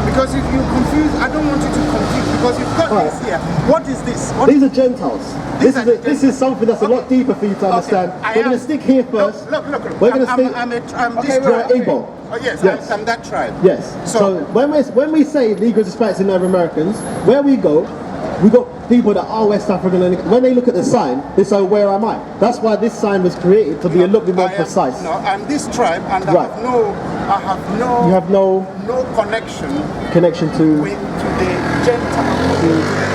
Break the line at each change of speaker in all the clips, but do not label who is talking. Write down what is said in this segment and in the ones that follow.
Because if you confuse, I don't want you to confuse, because you've got this here. What is this?
These are Gentiles. This is something that's a lot deeper for you to understand. We're going to stick here first.
Look.
We're going to stick.
I'm this tribe.
Igbo.
Oh yes, I'm that tribe.
Yes. So when we say Negroes, Hispanics, and Native Americans, where we got people that are West African, and when they look at the sign, they say, "Where am I?" That's why this sign was created, to be a little bit more precise.
No, I'm this tribe, and I have no.
You have no
connection
to
the Gentiles.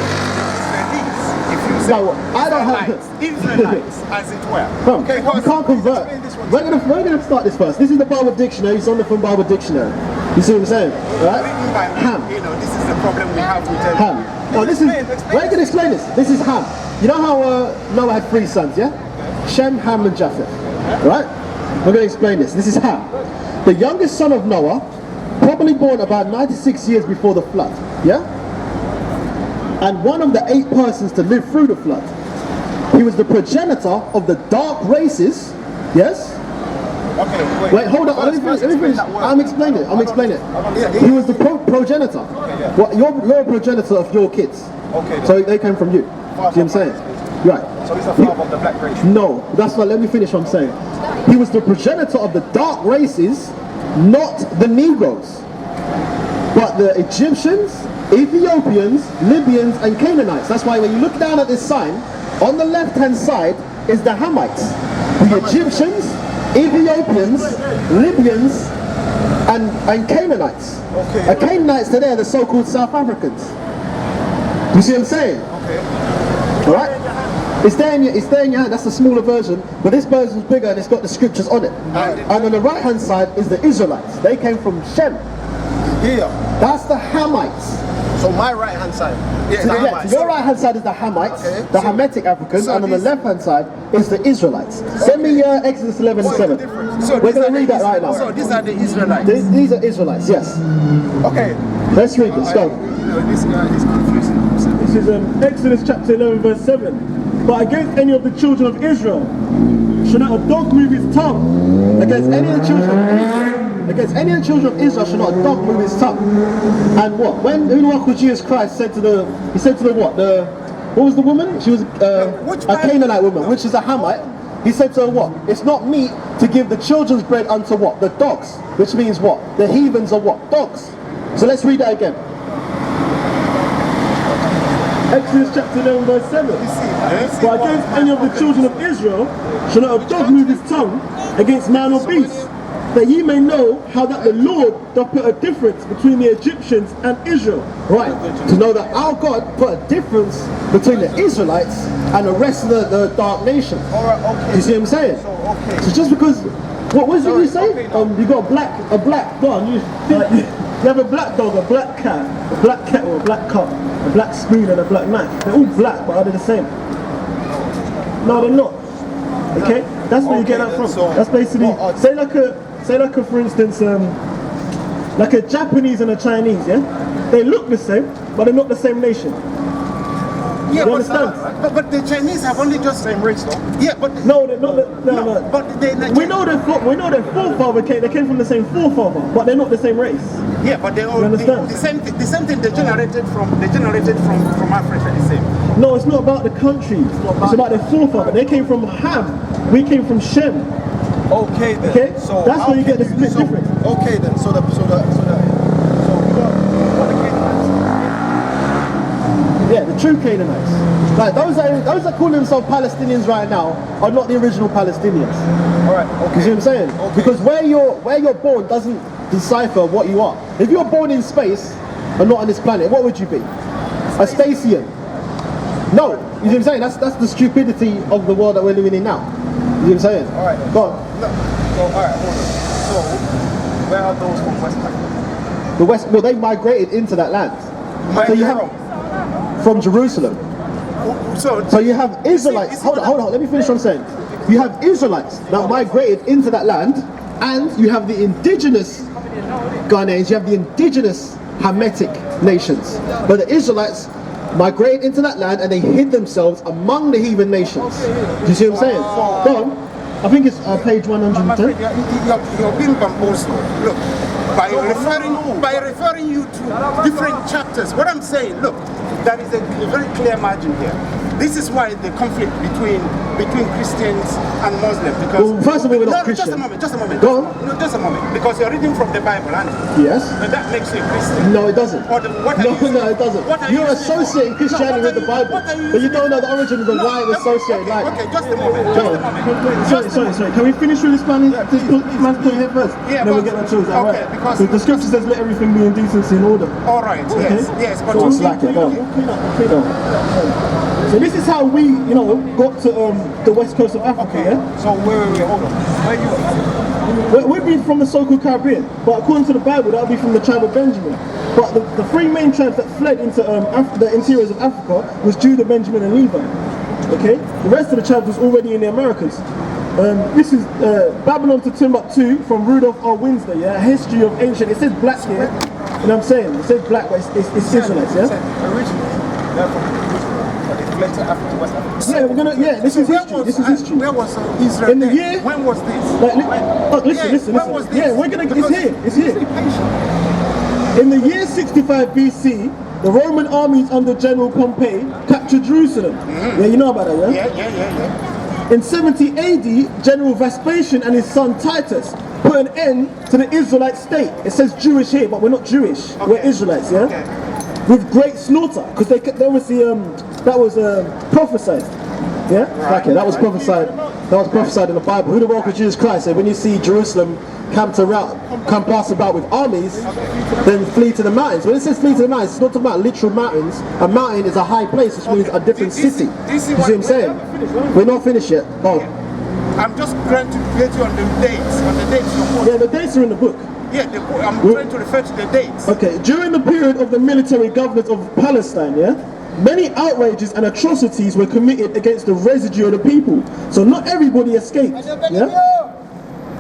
No, I don't have
Israelites, as it were.
Okay, you can't convert. We're gonna start this first. This is the Bible dictionary. It's on the from Bible dictionary. You see what I'm saying, right?
Written by
Ham.
This is the problem we have with
Ham. No, this is. We're gonna explain this. This is Ham. You know how Noah had 3 sons, yeah? Shem, Ham, and Japheth. Right? We're gonna explain this. This is Ham, the youngest son of Noah, probably born about 96 years before the flood. Yeah. And one of the 8 persons to live through the flood. He was the progenitor of the dark races, yes?
Okay,
wait, hold on, let me finish. I'm explaining it. He was the progenitor. Well, you're a progenitor of your kids.
Okay.
So they came from you. See what I'm saying? Right.
So he's the father of the black race?
No, that's why, let me finish what I'm saying. He was the progenitor of the dark races, not the Negroes, but the Egyptians, Ethiopians, Libyans, and Canaanites. That's why when you look down at this sign, on the left-hand side is the Hamites. The Egyptians, Ethiopians, Libyans, and Canaanites.
Okay.
The Canaanites today are the so-called South Africans. You see what I'm saying?
Okay.
Alright? It's there in your hand, that's the smaller version, but this version's bigger and it's got the scriptures on it. And on the right-hand side is the Israelites. They came from Shem.
Here.
That's the Hamites.
So my right-hand side.
So your right-hand side is the Hamites, the Hamitic Africans, and on the left-hand side is the Israelites. Send me Exodus 11:7.
So
we're going to read that right now.
So these are the Israelites.
These are Israelites, yes.
Okay.
Let's read this. Go.
This guy is confusing himself.
This is Exodus chapter 11 verse 7. But against any of the children of Israel shall not a dog move his tongue.
Against any of the children of Israel. Against any of the children of Israel shall not a dog move his tongue. And what? When Jesus Christ said to the what was the woman? She was a Canaanite woman, which is a Hamite. He said to her what? It's not meat to give the children's bread unto what? The dogs. Which means what? The heathens are what? Dogs. So let's read that again.
Exodus chapter 11 verse 7. But against any of the children of Israel shall not a dog move his tongue against man or beast, that ye may know how that the Lord doth put a difference between the Egyptians and Israel.
Right, to know that our God put a difference between the Israelites and the rest of the dark nations.
Alright, okay.
You see what I'm saying? So just because, what was it you say? You got a black dog, you have a black dog, a black cat, a black kettle, a black cup, a black spoon and a black knife. They're all black, but are they the same? No, they're not. Okay? That's where you get that from. That's basically, say like a for instance, like a Japanese and a Chinese, yeah? They look the same, but they're not the same nation.
Yeah,
you understand?
But the Chinese have only just same race, though. Yeah, but
no, they're not. No.
But
we know their forefather they came from the same forefather, but they're not the same race.
Yeah, but they all the same thing. They generated from Africa. The same.
No, it's not about the country. It's about their forefather. They came from Ham. We came from Shem.
Okay then.
Okay. So that's where you get the split difference.
Okay then. So we got the Canaanites.
Yeah, the true Canaanites. Like those that call themselves Palestinians right now are not the original Palestinians.
Alright, okay.
You see what I'm saying?
Okay.
Because where you're born doesn't decipher what you are. If you're born in space and not on this planet, what would you be? A Spacian. No, you see what I'm saying? That's the stupidity of the world that we're living in now. You know what I'm saying?
Alright.
Go on.
Alright, hold on. So where are those from West Africa?
The West, well, they migrated into that land. So you have from Jerusalem. So you have Israelites. Hold on. Let me finish what I'm saying. You have Israelites that migrated into that land, and you have the indigenous Ghanaians. You have the indigenous Hamitic nations. But the Israelites migrated into that land and they hid themselves among the heathen nations. Do you see what I'm saying? Go on. I think it's page
I'm afraid
110.
you're being bamboozled. Look, by referring you to different chapters, what I'm saying, look, there is a very clear margin here. This is why the conflict between Christians and Muslims. Because
Well, first of all, we're not Christian.
Just a moment.
Go on.
No, just a moment. Because you're reading from the Bible, aren't you?
Yes.
And that makes you a Christian.
No, it doesn't.
Or what are
No,
you,
no, it doesn't.
what are
You're
you
associating Christianity with the Bible, but you don't know the origins of why it was associated like.
Okay, just a moment.
Go on. Sorry. Can we finish with this man? Just put here first.
Yeah,
then we'll
but-
get that chosen.
okay,
Right.
because-
So the scripture says let everything be in decency and order.
All right. Yes. But
So
you
it's like it. Go on. So this is how we, got to the west coast of Africa, yeah?
So wait, hold on. Where you?
We'd be from the so-called Caribbean, but according to the Bible, that would be from the tribe of Benjamin. But the three main tribes that fled into the interiors of Africa was Judah, Benjamin, and Levi. Okay? The rest of the tribes was already in the Americas. This is Babylon to Timbuktu from Rudolph R. Winslow, yeah? A history of ancient. It says black here. You know what I'm saying? It says black, but it's Israelites, yeah?
Originally, they're from but they fled to Africa, West Africa.
Yeah, this is history. This is history.
Where was Israel?
In the
then?
year-
When was this?
Listen.
When was this?
Yeah, we're gonna.
Because
It's here.
be patient.
In the year 65 BC, the Roman armies under General Pompey captured Jerusalem. Yeah, you know about that, yeah?
Yeah.
In 70 AD, General Vespasian and his son Titus put an end to the Israelite state. It says Jewish here, but we're not Jewish. We're Israelites, yeah?
Okay.
With great slaughter, because they obviously that was prophesied. Yeah? Okay, that was prophesied. That was prophesied in the Bible. Who the world could Jesus Christ said, when you see Jerusalem compassed about with armies, then flee to the mountains. When it says flee to the mountains, it's not talking about literal mountains. A mountain is a high place, which means a different city. You see what I'm saying? We're not finished yet. Oh.
I'm just trying to get you on the dates.
Yeah, the dates are in the book.
Yeah, I'm trying to refer to the dates.
Okay, during the period of the military government of Palestine, yeah, many outrages and atrocities were committed against the residue of the people. So not everybody escaped. Yeah?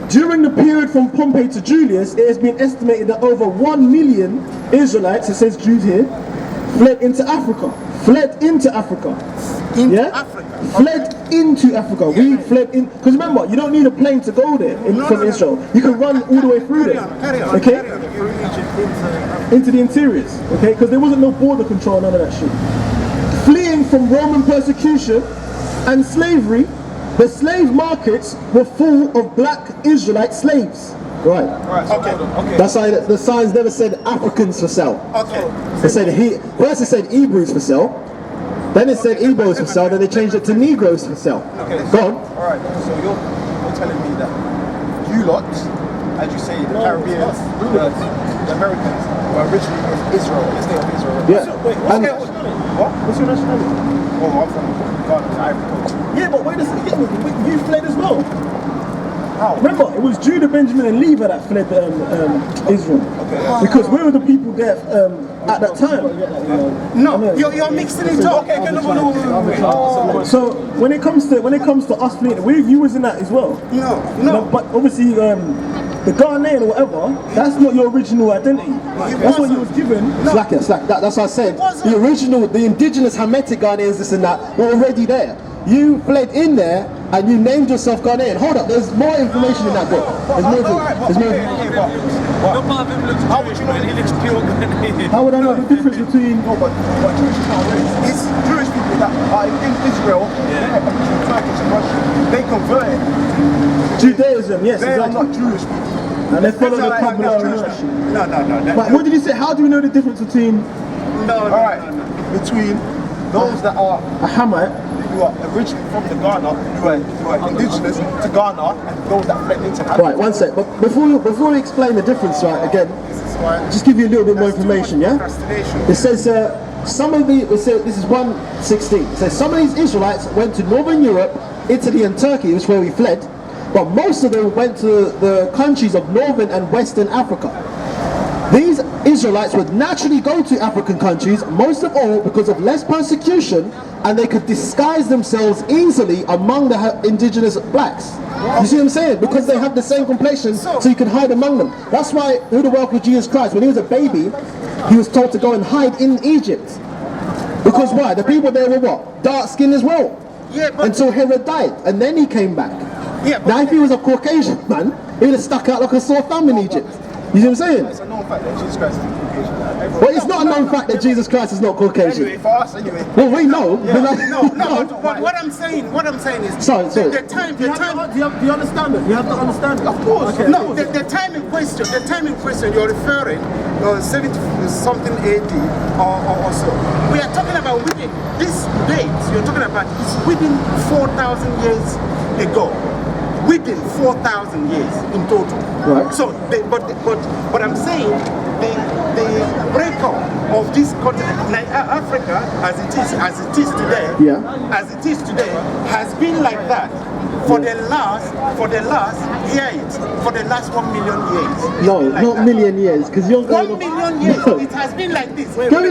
During the period from Pompey to Julius, it has been estimated that over 1 million Israelites, it says Jews here, fled into Africa. Fled into Africa. Fled into Africa. We fled in, because remember, you don't need a plane to go there from Israel. You can run all the way through there. Okay? Into the interiors. Okay? Because there wasn't no border control, none of that shit. Fleeing from Roman persecution and slavery, the slave markets were full of black Israelite slaves. Right.
Okay.
That's why the signs never said Africans for sale.
Okay.
It said first it said Hebrews for sale, then it said Igbos for sale, then they changed it to Negroes for sale.
Okay.
Go on.
Alright, so you're telling me that you lot, as you say, the Caribbean, the Americans, were originally in Israel, the state of Israel.
Yeah.
What?
What's your nationality?
Oh, I'm from Ghana, Ivory Coast.
Yeah, but wait a second, you fled as well.
How?
Remember, it was Judah, Benjamin, and Levi that fled Israel.
Okay.
Because we were the people there at that time.
No, you're mixing it up. Okay, no.
So when it comes to us fleeing, you was in that as well.
No.
But obviously, the Ghanaian or whatever, that's not your original identity. That's what you was given. Slack. That's what I said. The indigenous Hamitic Ghanaians, this and that, were already there. You fled in there and you named yourself Ghanaian. Hold up, there's more information in that book. There's more.
How would you know he looks pure?
How would I know the difference between?
No, but Jewish is not race. It's Jewish people that are in Israel, they're originally Turkish and Russian. They converted.
Judaism, yes,
They are
exactly.
not Jewish people.
And they follow the
Like
Kabbalah and
Jewish
all that shit.
No.
But what did you say? How do we know the difference between
Alright, between those that are
a Hamite?
who are originally from the Ghana, who are indigenous to Ghana, and those that fled into Africa.
Right, one sec. But before we explain the difference, right, again, just give you a little bit more information, yeah? It says this is 1:16. It says some of these Israelites went to Northern Europe, Italy and Turkey, which is where we fled, but most of them went to the countries of Northern and Western Africa. These Israelites would naturally go to African countries, most of all because of less persecution, and they could disguise themselves easily among the indigenous blacks. You see what I'm saying? Because they have the same complexion, so you can hide among them. That's why who the world with Jesus Christ, when he was a baby, he was told to go and hide in Egypt. Because why? The people there were what? Dark skinned as well.
Yeah, but
until Herod died, and then he came back.
Yeah, but
now if he was a Caucasian man, he would have stuck out like a sore thumb in Egypt. You see what I'm saying?
It's a known fact that Jesus Christ is Caucasian.
Well, it's not a known fact that Jesus Christ is not Caucasian.
Anyway, for us, anyway.
Well, we know.
Yeah.
But what I'm saying is
Sorry.
the time.
Do you understand it? You have to understand it.
Of course.
Okay.
No, the time in question you're referring 70 something AD or so. We are talking about within this date you're talking about is within 4,000 years ago. Within 4,000 years in total.
Right.
So, but I'm saying the breakup of this continent, like Africa, as it is today, as it is today, has been like that for the last 1 million years.
No,
Like
not
that.
million years, because you're going
1 million years.
No.
It has been like this.
Wait, because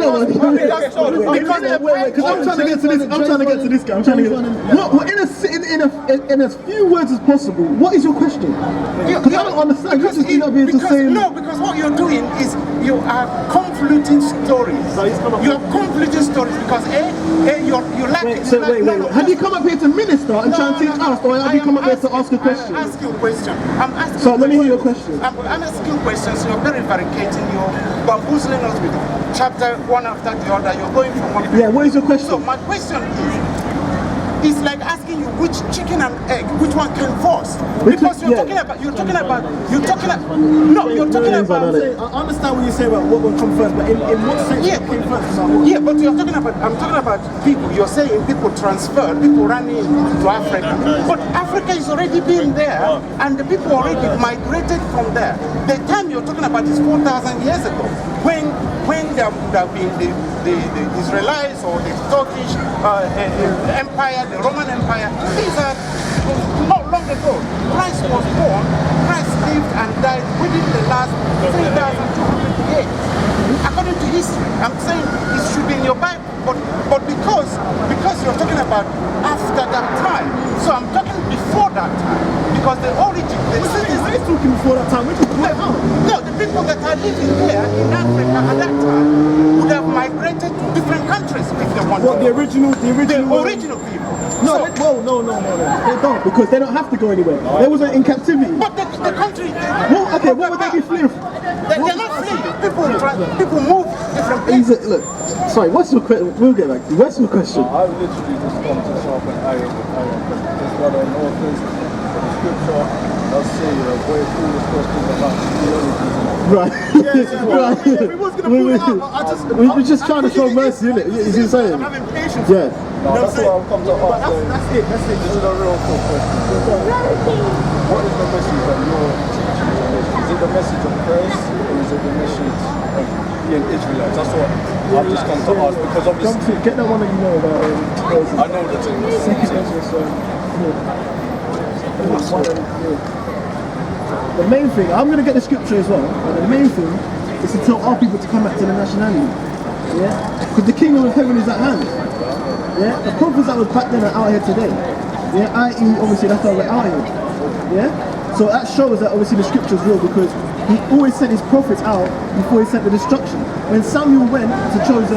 I'm trying to get to this. I'm trying to get. Well, in as few words as possible. What is your question? Because I don't understand. You just not be able to say.
No, because what you're doing is you are convoluting stories. You're convoluting stories because you lack.
Wait. Have you come up here to minister and try and teach us, or have you come up here to ask a question?
I'm asking a question. I'm asking.
So let me hear your question.
I'm asking questions. You're very varicating. You're bamboozling us with chapter one after the other. You're going from one.
Yeah. What is your question?
So my question is. It's like asking you which chicken and egg, which one came first? Because you're talking about.
I understand what you say about what will come first, but in what sense what came first?
Yeah, but I'm talking about people. You're saying people transferred, people ran into Africa. But Africa is already been there, and the people already migrated from there. The time you're talking about is 4,000 years ago, when there would have been the Israelites or the Turkish Empire, the Roman Empire. These are not long ago. Christ was born, Christ lived and died within the last 3,200 years. According to history, I'm saying it should be in your Bible, but because you're talking about after that time, so I'm talking before that time, because the origin,
We're talking before that time. Which is
no, the people that are living there in Africa at that time would have migrated to different countries if they wanted.
what the original
people.
No, no. They don't, because they don't have to go anywhere. They wasn't in captivity.
But the country.
What would they be fleeing?
They're not fleeing. People move different places.
Look, sorry. What's your question? We'll get back to you. What's your question?
I literally just come to sharpen iron with iron. This brother in all things for the scripture, I'll say very foolish questions about theology.
Right.
We was gonna pull it out.
We're just trying to show mercy, innit? You see what I'm saying?
I'm having patience.
Yeah.
No, that's what I've come to ask.
That's it.
This is a real cool question. What is the message that you're teaching? Is it the message of Christ, or is it the message of being Israelites? That's what I've just come to ask, because obviously
Get that one that you know about.
I know the thing.
The main thing, I'm going to get the scripture as well, but the main thing is to tell our people to come back to the nationality. Yeah? Because the kingdom of heaven is at hand. Yeah? The prophets that was back then are out here today. Yeah? I.e. obviously that's why we're out here. Yeah? So that shows that obviously the scripture is real, because he always sent his prophets out before he sent the destruction. When Samuel went to choose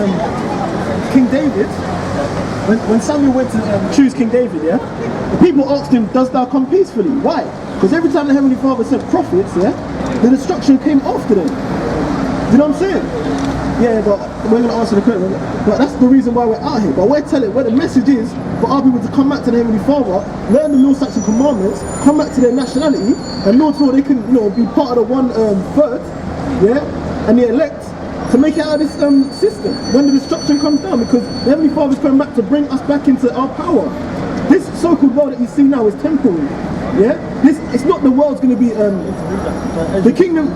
King David, when Samuel went to choose King David, yeah, the people asked him, "Dost thou come peacefully?" Why? Because every time the Heavenly Father sent prophets, yeah, the destruction came after them. You know what I'm saying? Yeah, but we're going to answer the question. But that's the reason why we're out here. But we're telling, where the message is for our people to come back to the Heavenly Father, learn the law, statutes, and commandments, come back to their nationality, and Lord, so they can, be part of the 1/3, yeah, and the elect, to make it out of this system when the destruction comes down, because the Heavenly Father is coming back to bring us back into our power. This so-called world that you see now is temporary. Yeah, it's not the world's going to be the kingdom.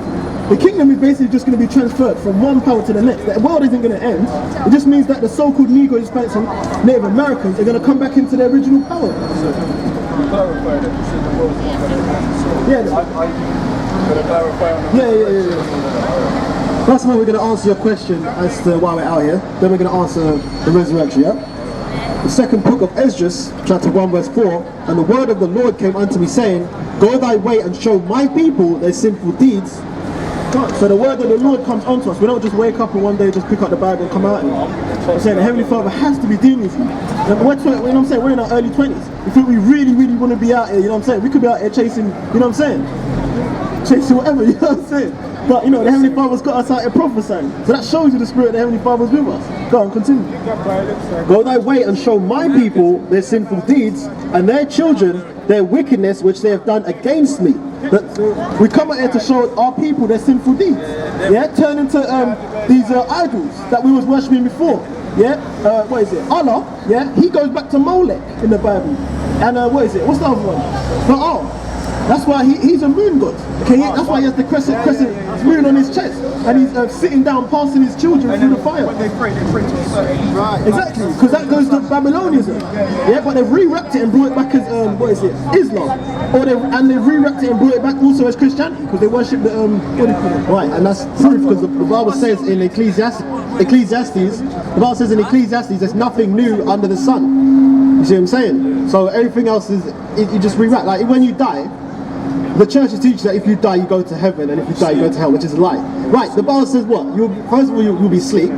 The kingdom is basically just going to be transferred from one power to the next. The world isn't going to end. It just means that the so-called Negro Hispanics and Native Americans are going to come back into their original power.
You clarify that you said the world is not going to end. So
Yeah.
I'm going to clarify on the
Yeah. That's how we're going to answer your question as to why we're out here. Then we're going to answer the resurrection, yeah? The second book of Esdras, chapter 1, verse 4, and the word of the Lord came unto me, saying, Go thy way and show my people their sinful deeds, So the word of the Lord comes onto us. We don't just wake up and one day just pick up the Bible and come out. I'm saying the Heavenly Father has to be dealing with you. We're in our early 20s. If we really, really want to be out here, you know what I'm saying? We could be out here chasing, you know what I'm saying? Chasing whatever, you know what I'm saying? But you know, the Heavenly Father's got us out here prophesying. So that shows you the Spirit of the Heavenly Father's with us. Go on, continue.
Go thy way and show my people their sinful deeds, and their children their wickedness which they have done against me. But we come out here to show our people their sinful deeds. Yeah, turn into these idols that we was worshipping before. Yeah, what is it? Allah. Yeah, he goes back to Molech in the Bible. And what is it? What's the other one? Baal. That's why he's a moon god. Okay, that's why he has the crescent moon on his chest, and he's sitting down, passing his children through the fire.
When they pray to a certain right.
Exactly, because that goes to Babylonianism. Yeah, but they've rewrapped it and brought it back as what is it? Islam. And they've rewrapped it and brought it back also as Christianity, because they worship the what do you call it?
Right, and that's proof because the Bible says in Ecclesiastes, the Bible says in Ecclesiastes, there's nothing new under the sun. You see what I'm saying? So everything else is you just rewrap. Like when you die, the churches teach that if you die you go to heaven, and if you die you go to hell, which is a lie. Right, the Bible says what? First of all you'll be asleep,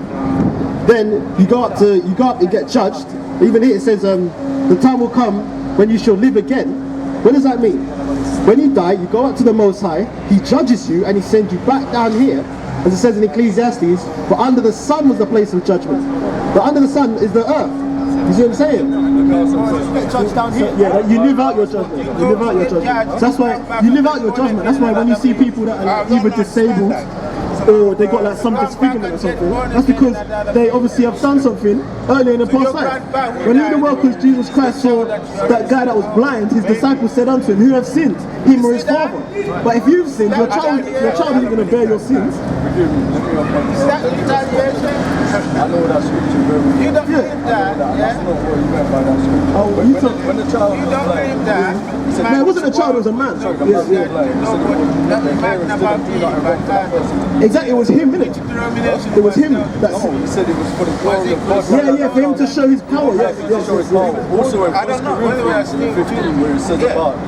then you go up and get judged. Even here it says the time will come when you shall live again. What does that mean? When you die, you go up to the Most High, He judges you and He sends you back down here, as it says in Ecclesiastes, for under the sun was the place of judgment. But under the sun is the earth. You see what I'm saying? Yeah, you live out your judgment. You live out your judgment. So that's why you live out your judgment. That's why when you see people that are either disabled or they got like some disfigurement or something, that's because they obviously have done something earlier in the past life. When in the world, because Jesus Christ saw that guy that was blind, his disciples said unto him, who have sinned, him or his father? But if you've sinned, your child isn't going to bear your sins.
I know that scripture very well.
You don't believe that?
That's not what you meant by that scripture.
Oh,
When the child
You
was
don't
blind,
believe that?
No, it wasn't a child, it was a man.
sorry, the man was blind. He said the parents didn't do that and went for that person.
Exactly, it was him, innit? It was him. That's
No, he said it was for the glory of God.
yeah, for him to show his power. Yes,
To show his power. Also in 1 Corinthians 15 where it says about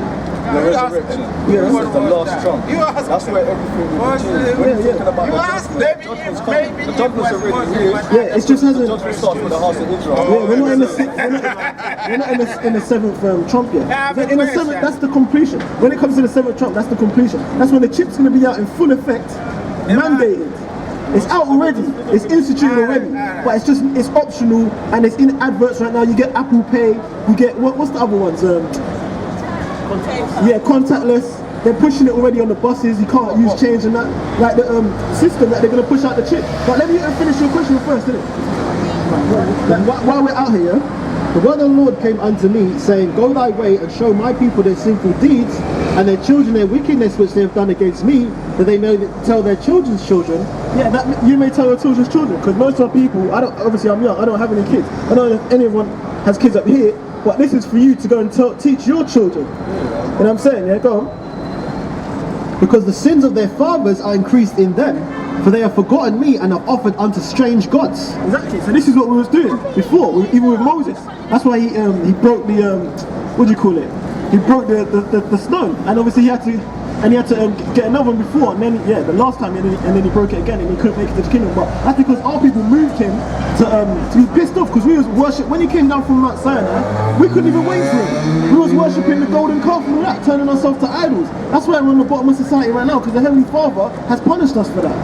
the resurrection, it says the last trump. That's where everything will be changed. When you're talking about the judgment's already here.
Yeah, it's just
The
hasn't.
judgment starts with the house of Israel.
Yeah, we're not in the we're not in the seventh trump yet. In the seventh, that's the completion. When it comes to the seventh trump, that's the completion. That's when the chip's going to be out in full effect, mandated. It's out already. It's instituted already. But it's optional, and it's in adverts right now. You get Apple Pay. You get what's the other ones? Yeah, contactless. They're pushing it already on the buses. You can't use change and that. Like the system that they're going to push out the chip. But let me finish your question first, innit? While we're out here,
The word of the Lord came unto me, saying, Go thy way and show my people their sinful deeds, and their children their wickedness which they have done against me, that they may tell their children's children.
yeah, that you may tell your children's children, because most of our people, obviously I'm young, I don't have any kids. I don't know if anyone has kids up here, but this is for you to go and teach your children. You know what I'm saying? Yeah, go on.
Because the sins of their fathers are increased in them, for they have forgotten me and have offered unto strange gods.
Exactly. So this is what we was doing before, even with Moses. That's why he broke the what do you call it? He broke the stone, and obviously he had to get another one before, and then the last time, and then he broke it again, and he couldn't make it to the kingdom. But that's because our people moved him to be pissed off, because we was worship when he came down from Mount Sinai. We couldn't even wait for him. We was worshipping the golden calf and all that, turning ourselves to idols. That's why we're on the bottom of society right now, because the Heavenly Father has punished us for that.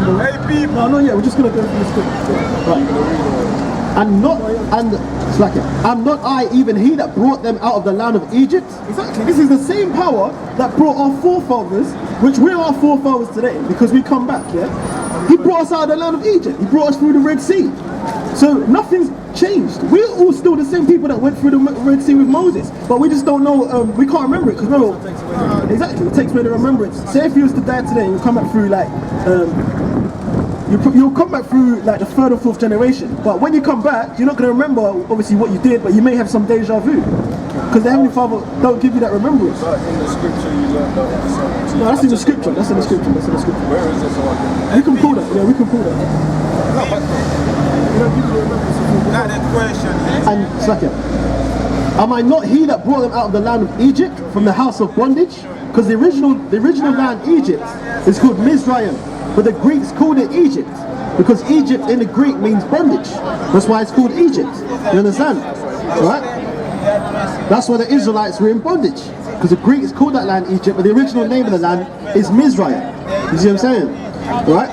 Hey people!
No, not yet. We're just gonna go through the script. Right.
And am not I even he that brought them out of the land of Egypt?
Exactly. This is the same power that brought our forefathers, which we're our forefathers today, because we come back, yeah? He brought us out of the land of Egypt. He brought us through the Red Sea. So nothing's changed. We're all still the same people that went through the Red Sea with Moses, but we just don't know, we can't remember it, because remember, exactly, it takes away the remembrance. Say if you was to die today, you'll come back through like, you'll come back through like the third or fourth generation, but when you come back, you're not going to remember obviously what you did, but you may have some deja vu, because the Heavenly Father don't give you that remembrance.
But in the scripture you learned that.
No, that's in the scripture. That's in the scripture. That's in the scripture.
Where is this one?
We can pull that. Yeah, we can pull that. You don't give you the remembrance.
That's the question.
And am I not he that brought them out of the land of Egypt, from the house of bondage?
Because the original land, Egypt, is called Mizraim, but the Greeks called it Egypt. Because Egypt in the Greek means bondage. That's why it's called Egypt. You understand? Right? That's why the Israelites were in bondage. Because the Greeks called that land Egypt, but the original name of the land is Mizraim. You see what I'm saying? Right?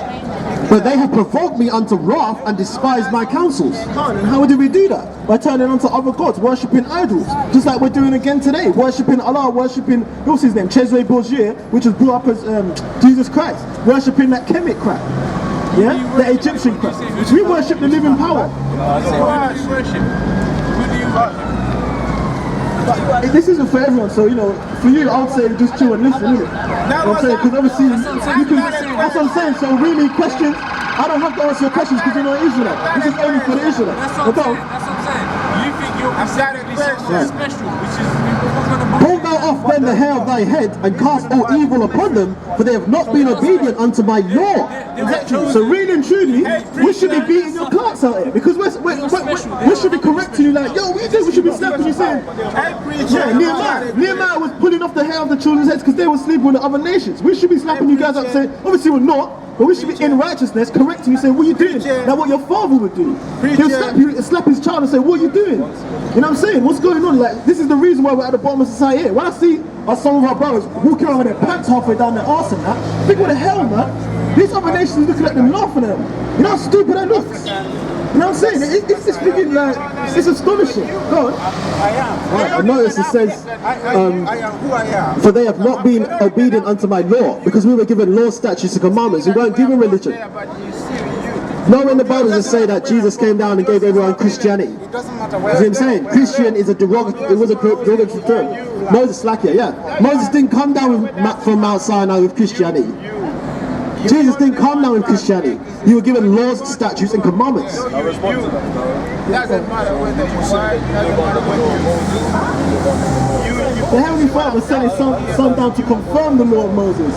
But they have provoked me unto wrath and despised my counsels. And how did we do that? By turning unto other gods, worshipping idols. Just like we're doing again today. Worshipping Allah, worshipping, what's his name? Cesare Borgia, which was brought up as Jesus Christ. Worshipping that Kemet crap. Yeah? The Egyptian crap. We worship the living power. This isn't for everyone, so you know, for you, I would say just chill and listen, innit? I'm saying, because obviously, that's what I'm saying. So really, questions, I don't have to answer your questions because you're not Israelite. This is only for the Israelites.
That's what I'm saying. You think you're special, which is
pull thou off then the hair of thy head and cast all evil upon them, for they have not been obedient unto my law. Exactly. So really and truly, we should be beating your clocks out here because we should be correcting you like, yo, we should be slapping you saying, yeah, Nehemiah was pulling off the hair of the children's heads because they were sleeping with the other nations. We should be slapping you guys up saying, obviously we're not, but we should be in righteousness correcting you saying, what are you doing? Now what your father would do. He'll slap his child and say, what are you doing? You know what I'm saying? What's going on? Like, this is the reason why we're at the bottom of society here. When I see some of our brothers walking around with their pants halfway down their arse and that, I think, what the hell, man? These other nations looking at them, laughing at them. You know how stupid that looks? You know what I'm saying? It's just freaking like, it's astonishing. Go on. Right, I notice it says, for they have not been obedient unto my law, because we were given law, statutes, and commandments. We weren't given religion. Nowhere in the Bible does it say that Jesus came down and gave everyone Christianity. You see what I'm saying? Christian is a derogatory term. Moses, Moses didn't come down from Mount Sinai with Christianity. Jesus didn't come down with Christianity. You were given laws, statutes, and commandments.
Doesn't matter whether you white, doesn't matter whether
The Heavenly Father was sending some down to confirm the law of Moses.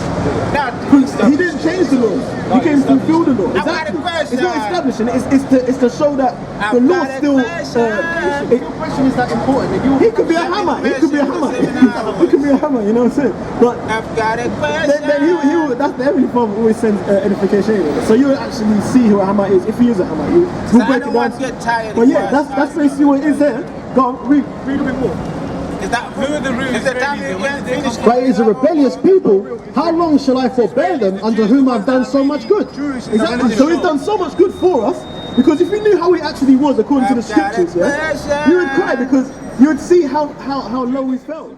He didn't change the laws. He came to fulfill the law. Exactly. It's not establishing. It's to show that the law still. Your question is that important. He could be a hammer. He could be a hammer. He could be a hammer. You know what I'm saying? But
I've got a question.
then that's the Heavenly Father always sends edification anyway. So you will actually see who a hammer is. If he is a hammer, we'll break it down. But yeah, that's basically what it is there. Go on, read a bit more.
Is that who are the real Israelis?
But it is a rebellious people. How long shall I forbear them under whom I've done so much good? Exactly. So he's done so much good for us. Because if you knew how he actually was according to the scriptures, yeah, you would cry because you would see how low he fell.